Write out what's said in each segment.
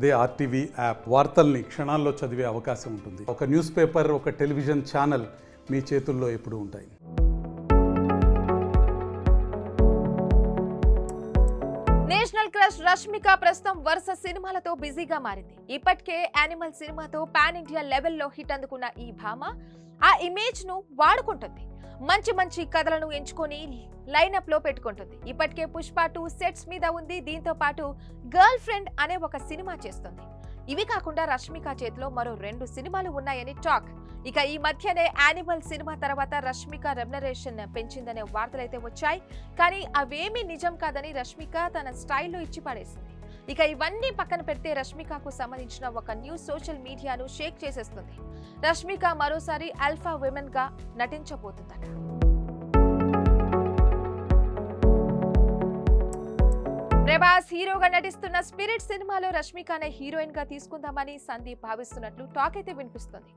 అదే RTV app వార్తల్ని క్షణాల్లో చదివే అవకాశం ఉంటుంది. ఒక న్యూస్ పేపర్, ఒక టెలివిజన్ ఛానల్ మీ చేతుల్లో ఎప్పుడూ ఉంటాయి. నేషనల్ క్రష్ రష్మిక ప్రస్తుతం వరుస సినిమాలతో బిజీగా మారింది. ఇప్పటికే యానిమల్ సినిమాతో పాన్ ఇండియా లెవెల్లో హిట్ అందుకున్న ఈ భామ ఆ ఇమేజ్ ను వాడుకుంటుంది. మంచి మంచి కథలను ఎంచుకొని లైనప్ లో పెట్టుకుంటుంది. ఇప్పటికే పుష్ప 2 సెట్స్ మీద ఉంది. దీంతో పాటు గర్ల్ ఫ్రెండ్ అనే ఒక సినిమా చేస్తుంది. ఇవి కాకుండా రష్మిక చేతిలో మరో 2 సినిమాలు ఉన్నాయని టాక్. ఇక ఈ మధ్యనే యానిమల్ సినిమా తర్వాత రష్మిక రెమ్యునరేషన్ పెంచిందనే వార్తలైతే వచ్చాయి. కానీ అవేమీ నిజం కాదని రష్మిక తన స్టైల్లో ఇచ్చి పడేసింది. ఇక ఇవన్నీ పక్కన పెడితే రష్మికకు సంబంధించిన ఒక న్యూస్ సోషల్ మీడియాను షేక్ చేసేస్తుంది. రష్మిక మరోసారి ఆల్ఫా విమెన్ గా నటించబోతుందట. ప్రభాస్ హీరోగా నటిస్తున్న స్పిరిట్ సినిమాలో రష్మికనే హీరోయిన్ గా తీసుకుందామని సందీప్ భావిస్తున్నట్లు టాక్ అయితే వినిపిస్తుంది.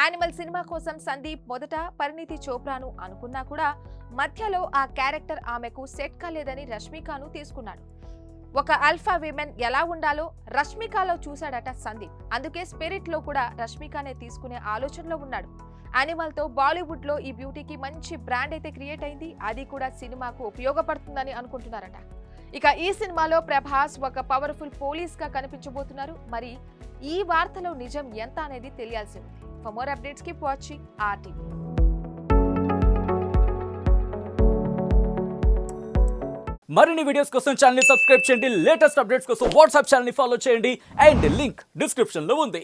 యానిమల్ సినిమా కోసం సందీప్ మొదట పరిణీతి చోప్రాను అనుకున్నా కూడా మధ్యలో ఆ క్యారెక్టర్ ఆమెకు సెట్ కాలేదని రష్మికను తీసుకున్నాడు. ఒక ఆల్ఫా విమెన్ ఎలా ఉండాలో రష్మికలో చూశాడట సందీప్. అందుకే స్పిరిట్ లో కూడా రష్మికనే తీసుకునే ఆలోచనలో ఉన్నాడు. యానిమల్ తో బాలీవుడ్ లో ఈ బ్యూటీకి మంచి బ్రాండ్ అయితే క్రియేట్ అయింది. అది కూడా సినిమాకు ఉపయోగపడుతుందని అనుకుంటున్నారట. ఇక ఈ సినిమాలో ప్రభాస్ ఒక పవర్ఫుల్ పోలీస్ గా కనిపించబోతున్నారు. మరి ఈ వార్తలో నిజం ఎంత అనేది తెలియాల్సి ఉంది. For more updates keep watching RTV. మరిన్ని వీడియోస్ కోసం ఛానల్ ని సబ్స్క్రైబ్ చేయండి. లేటెస్ట్ అప్డేట్స్ కోసం వాట్సాప్ ఛానల్ ని ఫాలో చేయండి. అండ్ లింక్ డిస్క్రిప్షన్ లో ఉంది.